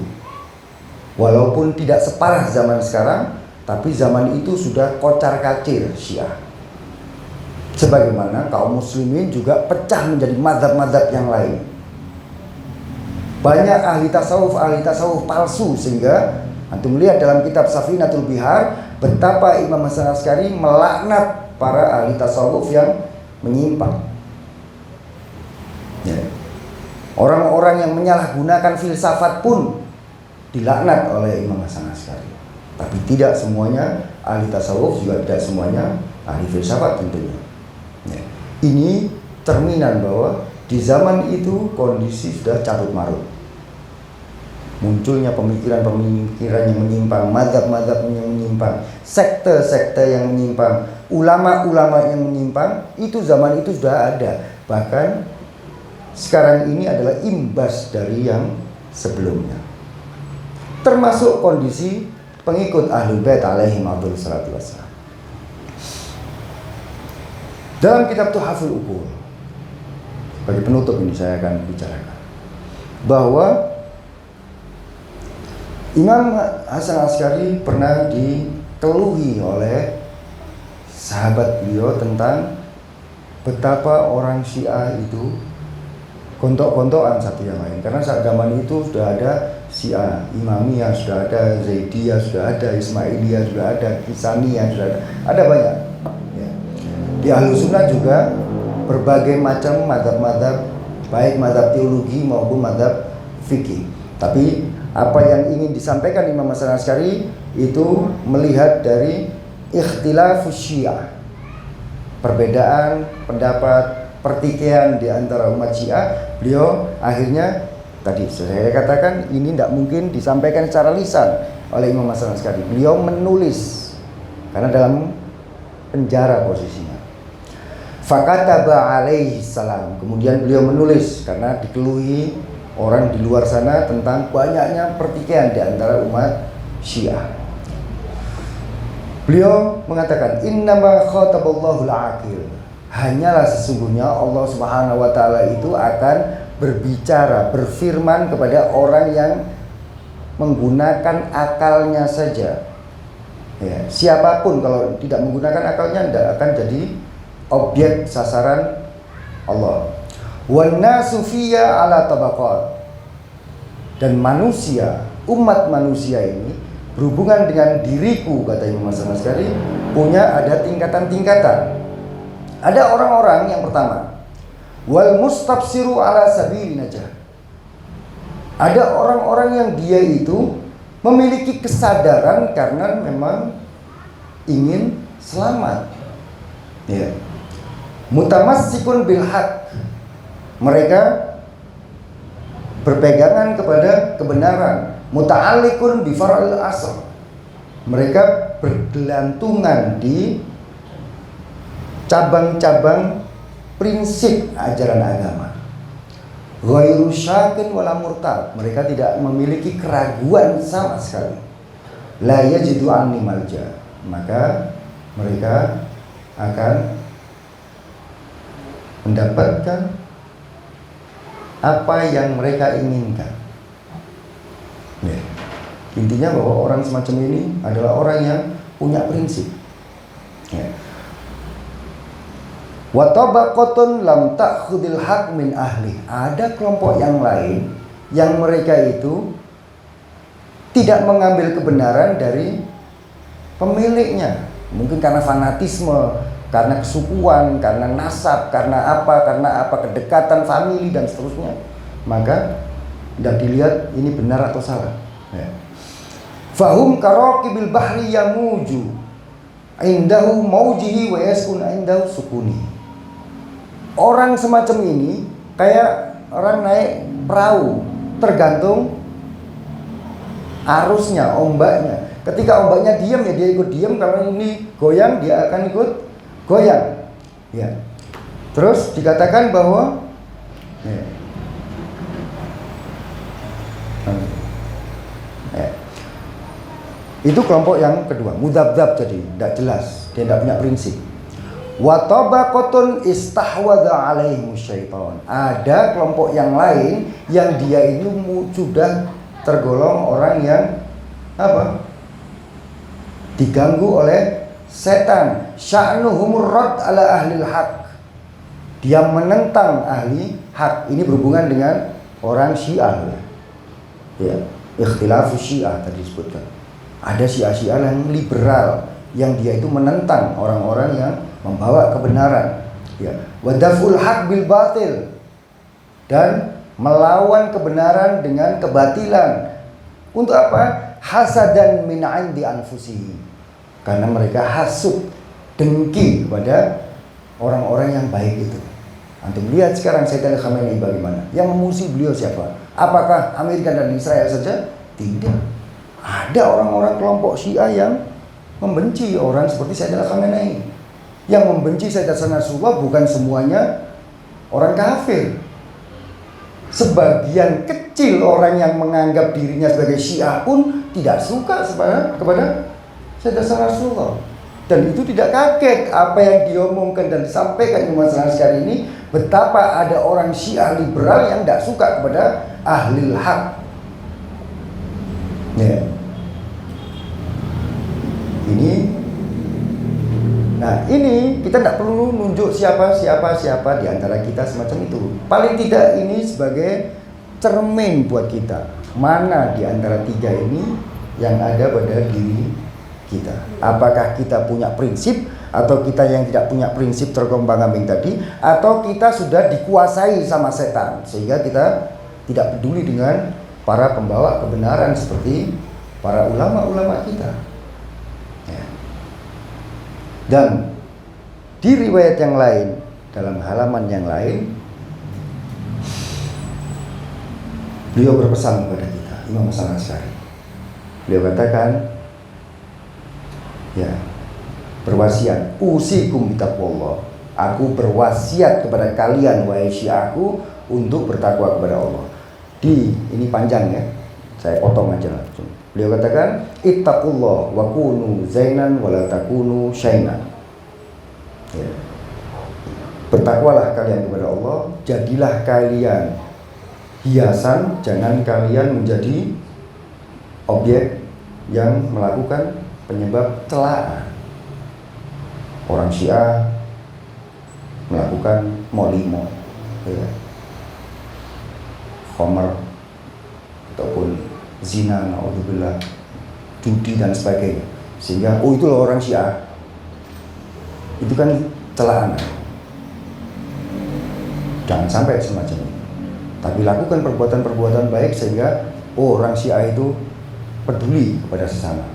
walaupun tidak separah zaman sekarang, tapi zaman itu sudah kocar-kacir Syiah. Sebagaimana kaum muslimin juga pecah menjadi mazhab-mazhab yang lain. Banyak ahli tasawuf palsu, sehingga antum lihat dalam kitab Safinatul Bihar betapa Imam Hasan Askari melaknat para ahli tasawuf yang menyimpang. Ya. Orang-orang yang menyalahgunakan filsafat pun dilaknat oleh Imam Hasan Asy'ari. Tapi tidak semuanya ahli tasawuf, juga tidak semuanya ahli filsafat tentunya. Ya. Ini cerminan bahwa di zaman itu kondisi sudah carut marut. Munculnya pemikiran-pemikiran yang menyimpang, mazhab-mazhab yang menyimpang, sekte-sekte yang menyimpang, ulama-ulama yang menyimpang, itu zaman itu sudah ada. Bahkan sekarang ini adalah imbas dari yang sebelumnya. Termasuk kondisi pengikut Ahlul Bait alaihim afdhalus salatu wassalam. Dalam kitab Tuhfatul Uqul, sebagai penutup ini saya akan bicarakan bahwa Imam Hasan Asy'ari pernah dikeluhi oleh sahabat beliau tentang betapa orang Syiah itu gontok-gontokan satu yang lain. Karena saat zaman itu sudah ada Syiah Imamiyah, sudah ada Zaidiyah, sudah ada Ismailiyah, sudah ada Kisaniyah, sudah ada banyak. Ya. Di Ahlus Sunnah juga berbagai macam mazhab-mazhab, baik mazhab teologi maupun mazhab fikih. Tapi apa yang ingin disampaikan Imam Hasan Asy'ari itu melihat dari ikhtilafus Syiah, perbedaan pendapat, pertikaian di antara umat Syiah. Beliau akhirnya tadi saya katakan ini tidak mungkin disampaikan secara lisan oleh Imam Hasan Asy'ari. Beliau menulis karena dalam penjara posisinya. Fakataba alaihi salam. Kemudian beliau menulis karena dikeluhi orang di luar sana tentang banyaknya pertikaian di antara umat Syiah. Beliau mengatakan innama khataballahu al-aqil. Hanyalah sesungguhnya Allah Subhanahu wa taala itu akan berbicara, berfirman kepada orang yang menggunakan akalnya saja. Ya, siapapun kalau tidak menggunakan akalnya tidak akan jadi objek sasaran Allah. Wan nasu fiyya ala tabaqat. Dan manusia, umat manusia ini berhubungan dengan diriku, kata Imam Hasan Asy'ari, punya ada tingkatan-tingkatan. Ada orang-orang yang pertama, wal mustafsiru ala sabili najah. Ada orang-orang yang dia itu memiliki kesadaran karena memang ingin selamat. Ya. Mutamassikun bil haq. Mereka berpegangan kepada kebenaran. Muta'alliqun bi far'il asl. Mereka bergelantungan di cabang-cabang prinsip ajaran agama. Ghairu syakin wala murtad. Mereka tidak memiliki keraguan sama sekali. La yajidu anni malja. Maka mereka akan mendapatkan apa yang mereka inginkan. Ya. Intinya bahwa orang semacam ini adalah orang yang punya prinsip. Ya. Wa tabaqatun lam ta'khudil haq min ahli. Ada kelompok yang lain yang mereka itu tidak mengambil kebenaran dari pemiliknya. Mungkin karena fanatisme, karena kesukuan, karena nasab, karena apa, kedekatan famili dan seterusnya. Maka tidak dilihat ini benar atau salah. Ya. Fahum karaqibil bahri yamuju indahu maujihi wa yaskun indahu sukuni. Orang semacam ini kayak orang naik perahu, tergantung arusnya, ombaknya. Ketika ombaknya diam ya dia ikut diam, kalau ini goyang dia akan ikut goyang. Ya. Terus dikatakan bahwa ya. Ya. Itu kelompok yang kedua, mudabdab, jadi tidak jelas, dia tidak punya prinsip. Wa tabaqatun istahwadha alaihim syaitan. Ada kelompok yang lain yang dia itu sudah tergolong orang yang apa? Diganggu oleh setan. Sya'nuhumur rad ala ahlil haq. Dia menentang ahli hak. Ini berhubungan dengan orang Syiah. Ya, ikhtilafus Syiah tadi disebutkan. Ada Syiah yang liberal, yang dia itu menentang orang-orang yang membawa kebenaran. Ya, wa daf'ul haq bil batil, dan melawan kebenaran dengan kebatilan. Untuk apa? Hasadan min 'indi anfusihim. Karena mereka hasud, dengki kepada orang-orang yang baik itu. Antum lihat sekarang Sayyidina Khamenei bagaimana? Yang memusuhi beliau siapa? Apakah Amerika dan Israel saja? Tidak. Ada orang-orang kelompok Syiah yang membenci orang seperti Sayyidina Khamenei. Yang membenci Sayyidina Nasrullah bukan semuanya orang kafir. Sebagian kecil orang yang menganggap dirinya sebagai Syiah pun tidak suka kepada Sayyidina Nasrullah. Dan itu tidak kaget apa yang diomongkan dan disampaikan Imam Hasan Asy'ari ini, betapa ada orang Syiah liberal yang tidak suka kepada ahlil haq. Ya. Ini kita tidak perlu nunjuk siapa di antara kita semacam itu. Paling tidak ini sebagai cermin buat kita. Mana di antara tiga ini yang ada pada diri kita? Apakah kita punya prinsip, atau kita yang tidak punya prinsip terombang-ambing tadi, atau kita sudah dikuasai sama setan sehingga kita tidak peduli dengan para pembawa kebenaran seperti para ulama-ulama kita. Ya. Dan di riwayat yang lain, dalam halaman yang lain, beliau berpesan kepada kita, Imam Hasan Asy'ari. Beliau katakan, ya, berwasiat, usikum bitaqwallah. Aku berwasiat kepada kalian wahai Syiahku untuk bertakwa kepada Allah. Ini panjang ya, saya potong aja langsung. Beliau katakan, ittaqullah wa kunu zainan wa la takunu syainan. Ya. Bertakwalah kalian kepada Allah, jadilah kalian hiasan, jangan kalian menjadi objek yang melakukan penyebab celaan. Orang Syiah melakukan molimo, ya, khomer, ataupun zina, naudzubillah, judi dan sebagainya. Sehingga itu loh orang Syiah. Itu kan celaan. Jangan sampai semacam ini. Tapi lakukan perbuatan-perbuatan baik sehingga orang Syiah itu peduli kepada sesama,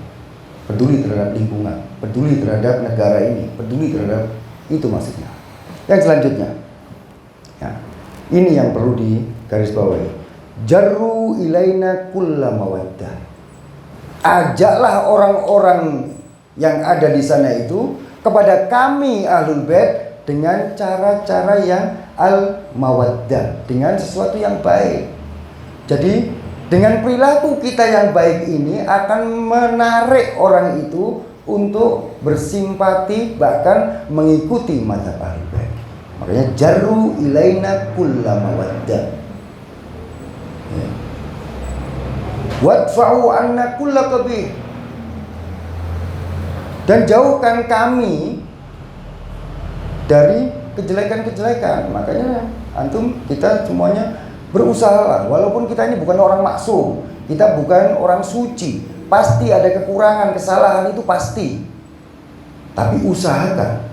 peduli terhadap lingkungan, peduli terhadap negara ini, peduli terhadap itu maksudnya. Yang selanjutnya, ya, ini yang perlu digarisbawahi. Jarru ilaina kulla mawaddah. Ajaklah orang-orang yang ada di sana itu kepada kami Ahlul Bait dengan cara-cara yang al-mawaddah, dengan sesuatu yang baik. Jadi dengan perilaku kita yang baik ini akan menarik orang itu untuk bersimpati, bahkan mengikuti mazhab Ahlul Bait. Makanya jarru ilaina kulla mawaddah. Ya. Wadfa'u anna kulla qabih. Dan jauhkan kami dari kejelekan-kejelekan. Makanya antum, kita semuanya berusaha, walaupun kita ini bukan orang maksum, kita bukan orang suci, pasti ada kekurangan, kesalahan itu pasti. Tapi usahakan.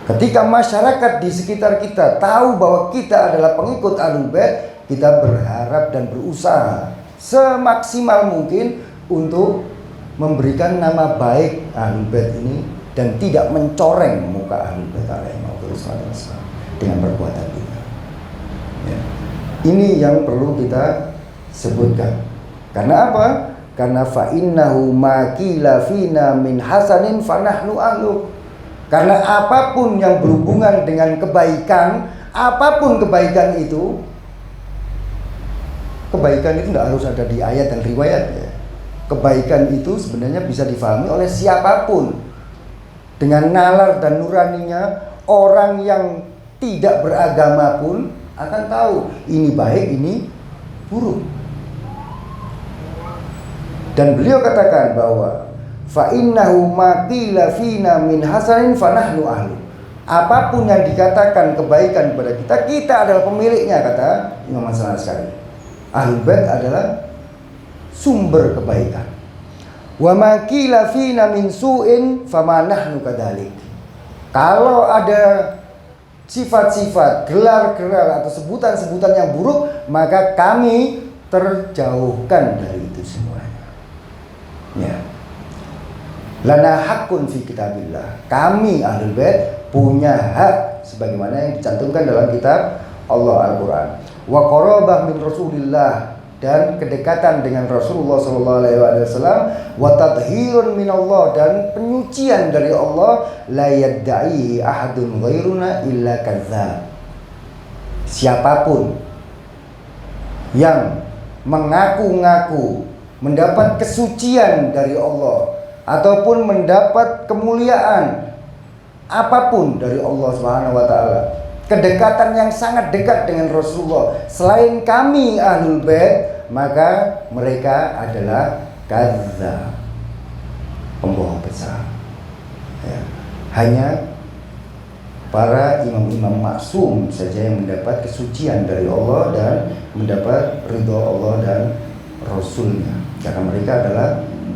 Ketika masyarakat di sekitar kita tahu bahwa kita adalah pengikut Ahlul Bait, kita berharap dan berusaha semaksimal mungkin untuk memberikan nama baik Ahlul Bait ini dan tidak mencoreng muka Ahlul Bait dengan perbuatan kita. Ya. Ini yang perlu kita sebutkan. Karena apa? Karena fa innahu ma qila fina min hasanin fa nahnu ahlu. Karena apapun yang berhubungan dengan kebaikan, apapun kebaikan itu tidak harus ada di ayat dan riwayat ya. Kebaikan itu sebenarnya bisa difahami oleh siapapun. Dengan nalar dan nuraninya, orang yang tidak beragama pun akan tahu ini baik, ini buruk. Dan beliau katakan bahwa fa innahu ma qila fina min hasanin fa nahnu ahlu. Apapun yang dikatakan kebaikan kepada kita, kita adalah pemiliknya, kata Imam Hasan Asy'ari. Ahlul Bait adalah sumber kebaikan. Wa ma qila fina min su'in fa ma nahnu kadzalik. Kalau ada sifat-sifat, gelar-gelar atau sebutan-sebutan yang buruk, maka kami terjauhkan dari itu semuanya. Ya. Lana hakun fi kitabillah. Kami Ahlul Bait punya hak sebagaimana yang dicantumkan dalam kitab Allah Al-Quran. Wa qarabah min Rasulillah, dan kedekatan dengan Rasulullah SAW, wa tadhirun min Allah, dan penyucian dari Allah, la yadda'i ahadun ghairuna illa kadzdzab. Siapapun yang mengaku-ngaku mendapat kesucian dari Allah ataupun mendapat kemuliaan apapun dari Allah Subhanahu wa taala, kedekatan yang sangat dekat dengan Rasulullah selain kami Ahlul Bait, maka mereka adalah kadzdzab, pembohong besar. Ya. Hanya para imam-imam maksum saja yang mendapat kesucian dari Allah dan mendapat ridho Allah dan Rasulnya, karena mereka adalah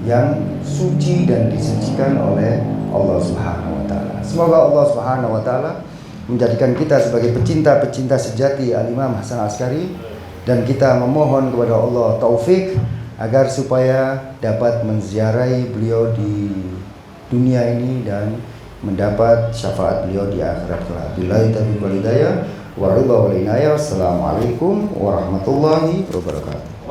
yang suci dan disucikan oleh Allah Subhanahu wa taala. Semoga Allah Subhanahu wa taala menjadikan kita sebagai pecinta-pecinta sejati Al-Imam Hasan Asy'ari, dan kita memohon kepada Allah taufik agar supaya dapat menziarahi beliau di dunia ini dan mendapat syafaat beliau di akhirat kelak. Billahi taufiq wal hidayah wa ridha wal inayah. Wassalamualaikum warahmatullahi wabarakatuh.